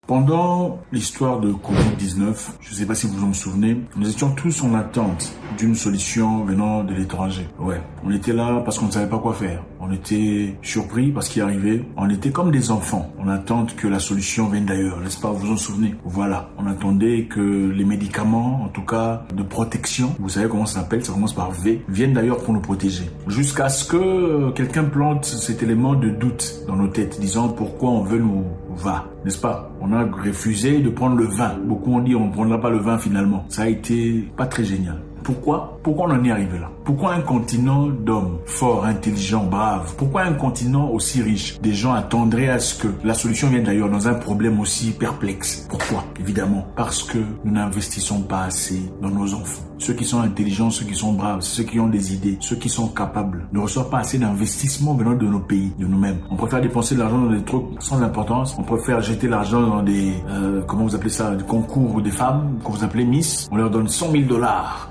Pendant l'histoire de Covid-19, je ne sais pas si vous vous en souvenez, nous étions tous en attente d'une solution venant de l'étranger. Ouais, on était là parce qu'on ne savait pas quoi faire. On était surpris parce qu'il arrivait. On était comme des enfants. On attend que la solution vienne d'ailleurs, n'est-ce pas? Vous vous en souvenez? Voilà, on attendait que les médicaments, en tout cas de protection, vous savez comment ça s'appelle, ça commence par V, viennent d'ailleurs pour nous protéger. Jusqu'à ce que quelqu'un plante cet élément de doute dans nos têtes, disant pourquoi on veut nous va, n'est-ce pas? On a refusé de prendre le vin. Beaucoup ont dit on ne prendra pas le vin finalement. Ça a été pas très génial. Pourquoi on en est arrivé là? Pourquoi un continent d'hommes forts, intelligents, braves? Pourquoi un continent aussi riche? Des gens attendraient à ce que la solution vienne d'ailleurs dans un problème aussi perplexe. Pourquoi? Évidemment, parce que nous n'investissons pas assez dans nos enfants. Ceux qui sont intelligents, ceux qui sont braves, ceux qui ont des idées, ceux qui sont capables ne reçoivent pas assez d'investissement venant de nos pays, de nous-mêmes. On préfère dépenser de l'argent dans des trucs sans importance. On préfère jeter l'argent dans des, comment vous appelez ça, des concours des femmes, que vous appelez Miss. On leur donne $100 000.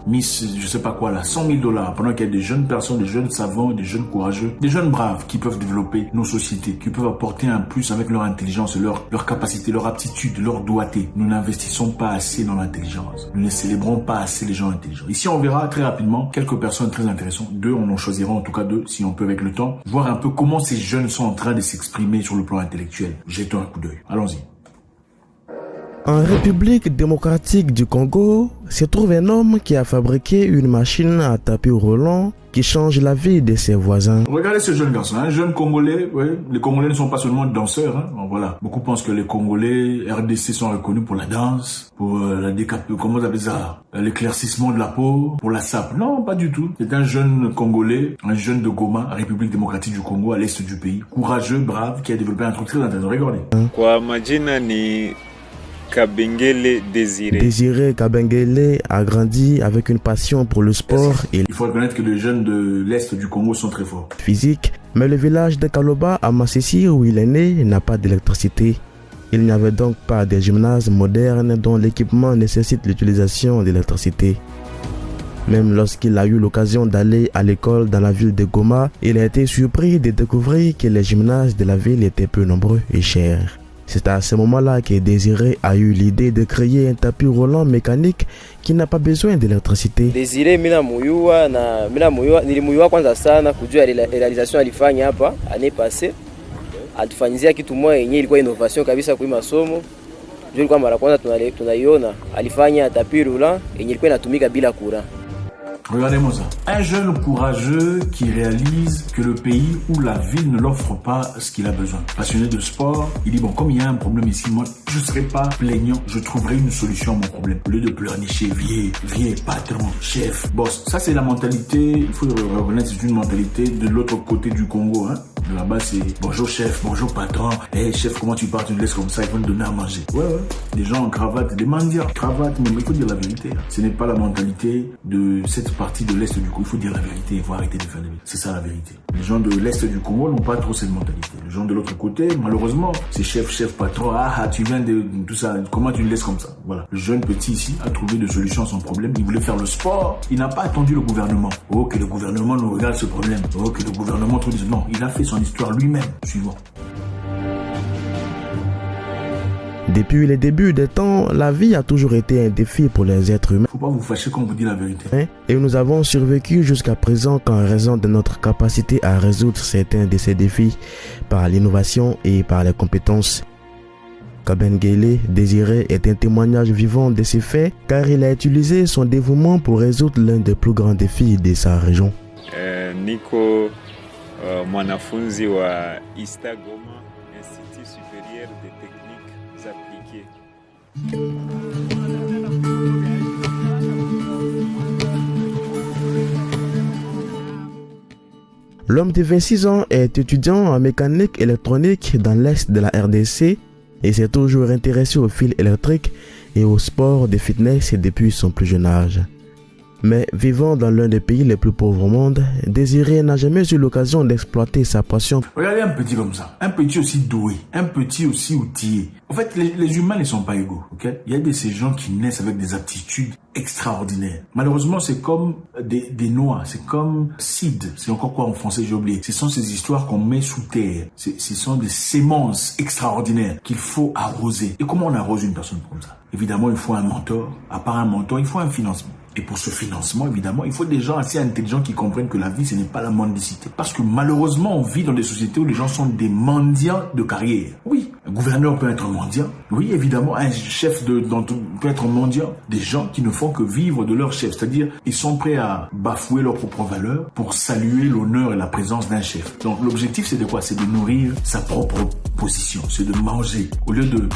Miss, je sais pas quoi là, $100 000. Pendant qu'il y a des jeunes personnes, des jeunes savants, des jeunes courageux, des jeunes braves qui peuvent développer nos sociétés, qui peuvent apporter un plus avec leur intelligence, leur capacité, leur aptitude, leur doigté. Nous n'investissons pas assez dans l'intelligence. Nous ne célébrons pas assez les gens intelligents. Ici, on verra très rapidement quelques personnes très intéressantes. Deux, on en choisira en tout cas deux, si on peut avec le temps, voir un peu comment ces jeunes sont en train de s'exprimer sur le plan intellectuel. Jetons un coup d'œil. Allons-y. En République démocratique du Congo, se trouve un homme qui a fabriqué une machine à tapis roulant qui change la vie de ses voisins. Regardez ce jeune garçon, un jeune Congolais. Oui, les Congolais ne sont pas seulement danseurs. Bon, voilà, beaucoup pensent que les Congolais RDC sont reconnus pour la danse, pour comment vous appelez ça, l'éclaircissement de la peau, pour la sape. Non, pas du tout. C'est un jeune Congolais, un jeune de Goma, République démocratique du Congo, à l'est du pays, courageux, brave, qui a développé un truc très intéressant. Regardez. Kwa majina ni Kabengele Désiré. Désiré Kabengele a grandi avec une passion pour le sport et il faut reconnaître que les jeunes de l'Est du Congo sont très forts. Physique, mais le village de Kaloba à Massissi où il est né n'a pas d'électricité. Il n'y avait donc pas de gymnase moderne dont l'équipement nécessite l'utilisation d'électricité. Même lorsqu'il a eu l'occasion d'aller à l'école dans la ville de Goma, il a été surpris de découvrir que les gymnases de la ville étaient peu nombreux et chers. C'est à ce moment-là que Désiré a eu l'idée de créer un tapis roulant mécanique qui n'a pas besoin d'électricité. Désiré nilimuyua kwanza sana kujua realisation alifanya hapa année passée. Atufanyizia kitu moja yenyewe ilikuwa innovation kabisa kwa masomo. Ndio ilikuwa mara kwanza tunaiona alifanya tapis roulant yenyewe ilikuwa inatumika bila courant. Regardez-moi ça. Un jeune courageux qui réalise que le pays ou la ville ne l'offre pas ce qu'il a besoin. Passionné de sport, il dit bon, comme il y a un problème ici, moi, je ne serai pas plaignant, je trouverai une solution à mon problème. Au lieu de pleurnicher, vieux, patron, chef, boss. Ça, c'est la mentalité, il faut le reconnaître, c'est une mentalité de l'autre côté du Congo, hein. De là-bas, c'est bonjour chef, bonjour patron. Hey chef, comment tu pars, tu me laisses comme ça, il faut me donner à manger. Ouais. Des gens en cravate, des mendiants, cravate, mais il faut dire la vérité. Ce n'est pas la mentalité de cette partie de l'Est du Congo. Il faut dire la vérité, il faut arrêter de faire la vérité. C'est ça la vérité. Les gens de l'Est du Congo n'ont pas trop cette mentalité. Les gens de l'autre côté, malheureusement, c'est chef, patron. Ah, tu viens de tout ça. Comment tu le laisses comme ça? Voilà. Le jeune petit ici a trouvé des solutions à son problème. Il voulait faire le sport. Il n'a pas attendu le gouvernement. Oh, que le gouvernement nous regarde ce problème. Oh, que le gouvernement tout dise. Non, il a fait son histoire lui-même. Suivant. Depuis les débuts des temps, la vie a toujours été un défi pour les êtres humains. Faut pas vous fâcher quand on vous dit la vérité. Et nous avons survécu jusqu'à présent qu'en raison de notre capacité à résoudre certains de ces défis par l'innovation et par les compétences. Kabengele Désiré est un témoignage vivant de ces faits car il a utilisé son dévouement pour résoudre l'un des plus grands défis de sa région. Niko mwanafunzi wa Ista Goma, Institut supérieur des techniques appliquées. L'homme de 26 ans est étudiant en mécanique électronique dans l'est de la RDC et s'est toujours intéressé aux fils électriques et au sport de fitness depuis son plus jeune âge. Mais vivant dans l'un des pays les plus pauvres au monde, Désiré n'a jamais eu l'occasion d'exploiter sa passion. Regardez un petit comme ça, un petit aussi doué, un petit aussi outillé. En fait, les humains ne sont pas égaux. Okay? Il y a de ces gens qui naissent avec des aptitudes extraordinaires. Malheureusement, c'est comme des noix, c'est comme seed. C'est encore quoi en français, j'ai oublié. Ce sont ces histoires qu'on met sous terre. Ce sont des semences extraordinaires qu'il faut arroser. Et comment on arrose une personne comme ça? Évidemment, il faut un mentor. À part un mentor, il faut un financement. Et pour ce financement, évidemment, il faut des gens assez intelligents qui comprennent que la vie, ce n'est pas la mendicité. Parce que malheureusement, on vit dans des sociétés où les gens sont des mendiants de carrière. Oui, un gouverneur peut être mendiant. Oui, évidemment, un chef peut être mendiant. Des gens qui ne font que vivre de leur chef. C'est-à-dire, ils sont prêts à bafouer leurs propres valeurs pour saluer l'honneur et la présence d'un chef. Donc, l'objectif, c'est de quoi? C'est de nourrir sa propre position. C'est de manger.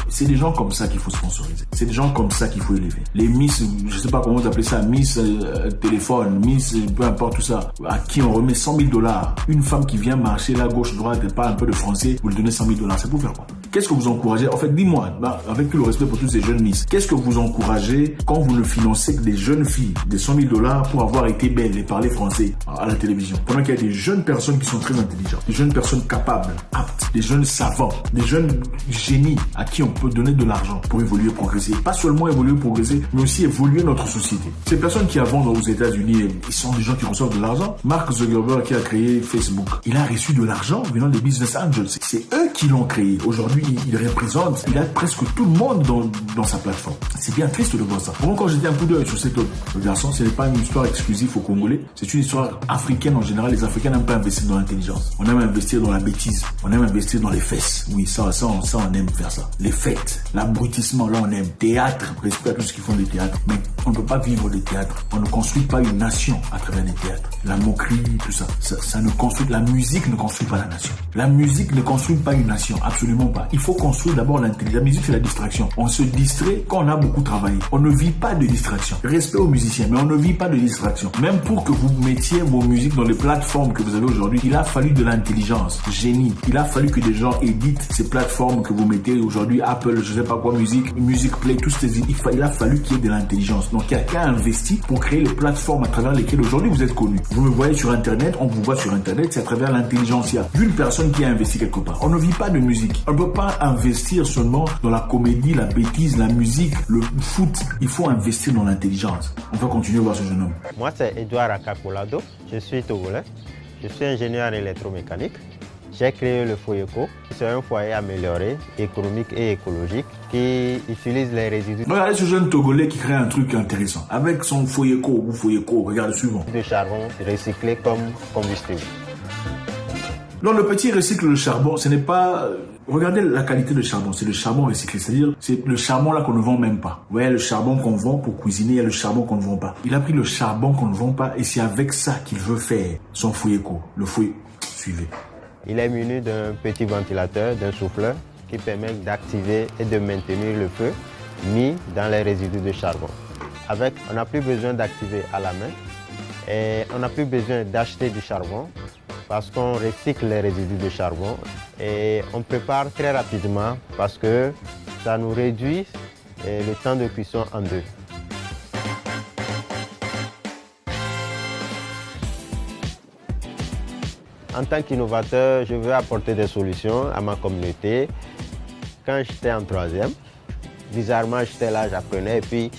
C'est des gens comme ça qu'il faut sponsoriser. C'est des gens comme ça qu'il faut élever. Les Miss, je sais pas comment vous appelez ça, Miss téléphone, Miss peu importe tout ça, à qui on remet $100,000. Une femme qui vient marcher là, gauche, droite, elle parle un peu de français, vous lui donnez $100,000. C'est pour faire quoi? Qu'est-ce que vous encouragez? En fait, dis-moi, avec tout le respect pour tous ces jeunes Miss, qu'est-ce que vous encouragez quand vous ne financez que des jeunes filles des $100,000 pour avoir été belles et parler français à la télévision? Pendant qu'il y a des jeunes personnes qui sont très intelligentes, des jeunes personnes capables, aptes, des jeunes savants, des jeunes génies à qui on peut donner de l'argent pour évoluer, progresser. Pas seulement évoluer, progresser, mais aussi évoluer notre société. Ces personnes qui avant aux États-Unis, ils sont des gens qui reçoivent de l'argent. Mark Zuckerberg qui a créé Facebook, il a reçu de l'argent venant des business angels. C'est eux qui l'ont créé. Aujourd'hui, il représente, il a presque tout le monde dans sa plateforme. C'est bien triste de voir ça. Moi, quand j'étais un coup d'œil sur cet autre garçon, ce n'est pas une histoire exclusive aux Congolais. C'est une histoire africaine en général. Les Africains n'aiment pas investir dans l'intelligence. On aime investir dans la bêtise. On aime investir dans les fesses. Oui, ça, on aime faire ça. Les fêtes, l'abrutissement, là, on aime. Théâtre, respect à tous ceux qui font du théâtre. Mais on ne peut pas vivre du théâtre. On ne construit pas une nation à travers les théâtres. La moquerie, tout ça. Ça ne construit, la musique ne construit pas la nation. La musique ne construit pas une nation. Absolument pas. Il faut construire d'abord l'intelligence. La musique, c'est la distraction. On se distrait quand on a beaucoup travaillé. On ne vit pas de distraction. Respect aux musiciens, mais on ne vit pas de distraction. Même pour que vous mettiez vos musiques dans les plateformes que vous avez aujourd'hui, il a fallu de l'intelligence. Génie. Il a fallu que des gens éditent ces plateformes que vous mettez aujourd'hui, Apple, je sais pas quoi, Music Play, tout ces, il a fallu qu'il y ait de l'intelligence. Donc, quelqu'un a investi pour créer les plateformes à travers lesquelles aujourd'hui vous êtes connu. Vous me voyez sur Internet, on vous voit sur Internet, c'est à travers l'intelligentsia d'une personne qui a investi quelque part. On ne vit pas de musique. On ne peut pas investir seulement dans la comédie, la bêtise, la musique, le foot. Il faut investir dans l'intelligence. On va continuer à voir ce jeune homme. Moi, c'est Edouard Akakolado. Je suis togolais. Je suis ingénieur électromécanique. J'ai créé le Foyeco. C'est un foyer amélioré, économique et écologique qui utilise les résidus. Regardez ce jeune Togolais qui crée un truc intéressant. Avec son Foyeco, regardez suivant. De charbon recyclé comme combustible. Non, le petit recycle le charbon, ce n'est pas... Regardez la qualité de charbon, c'est le charbon recyclé, c'est-à-dire c'est le charbon là qu'on ne vend même pas. Vous voyez, le charbon qu'on vend pour cuisiner, il y a le charbon qu'on ne vend pas. Il a pris le charbon qu'on ne vend pas et c'est avec ça qu'il veut faire son Foyeco. Le Foyeco, suivez. Il est muni d'un petit ventilateur, d'un souffleur qui permet d'activer et de maintenir le feu mis dans les résidus de charbon. Avec, on n'a plus besoin d'activer à la main et on n'a plus besoin d'acheter du charbon parce qu'on recycle les résidus de charbon et on prépare très rapidement parce que ça nous réduit le temps de cuisson en deux. En tant qu'innovateur, je veux apporter des solutions à ma communauté. Quand j'étais en troisième, bizarrement, j'étais là, j'apprenais et puis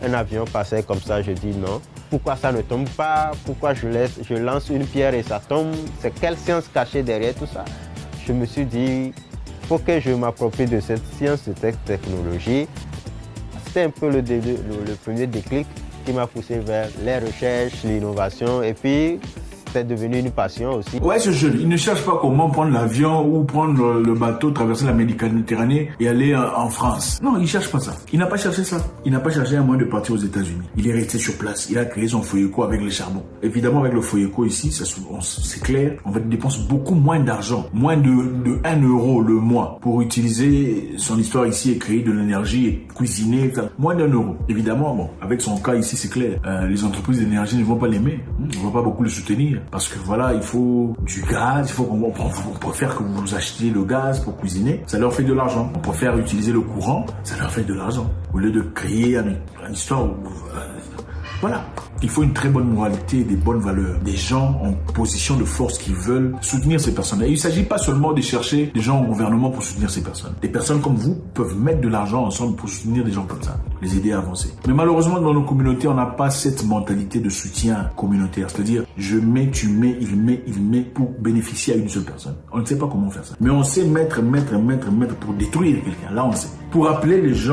un avion passait comme ça, je dis non. Pourquoi ça ne tombe pas? Pourquoi je lance une pierre et ça tombe? C'est quelle science cachée derrière tout ça? Je me suis dit, il faut que je m'approprie de cette science, de cette technologie. C'était un peu le premier déclic qui m'a poussé vers les recherches, l'innovation et puis c'est devenu une passion aussi. Ouais, ce jeune, il ne cherche pas comment prendre l'avion ou prendre le bateau, traverser la Méditerranée et aller en France. Non, il cherche pas ça. Il n'a pas cherché ça. Il n'a pas cherché un moyen de partir aux États-Unis. Il est resté sur place. Il a créé son Foyeco avec les charbons. Évidemment, avec le Foyeco ici, c'est clair, on dépense beaucoup moins d'argent, moins de 1 euro le mois pour utiliser son histoire ici et créer de l'énergie et cuisiner, moins d'1 euro. Évidemment, bon, avec son cas ici, c'est clair, les entreprises d'énergie ne vont pas l'aimer, ne vont pas beaucoup le soutenir. Parce que voilà, il faut du gaz, il faut on préfère que vous achetiez le gaz pour cuisiner, ça leur fait de l'argent. On préfère utiliser le courant, ça leur fait de l'argent. Au lieu de créer une histoire où, voilà. Il faut une très bonne moralité, des bonnes valeurs, des gens en position de force qui veulent soutenir ces personnes. Et il ne s'agit pas seulement de chercher des gens au gouvernement pour soutenir ces personnes. Des personnes comme vous peuvent mettre de l'argent ensemble pour soutenir des gens comme ça, les aider à avancer. Mais malheureusement, dans nos communautés, on n'a pas cette mentalité de soutien communautaire. C'est-à-dire, je mets, tu mets, il met pour bénéficier à une seule personne. On ne sait pas comment faire ça. Mais on sait mettre pour détruire quelqu'un. Là, on sait. Pour appeler les gens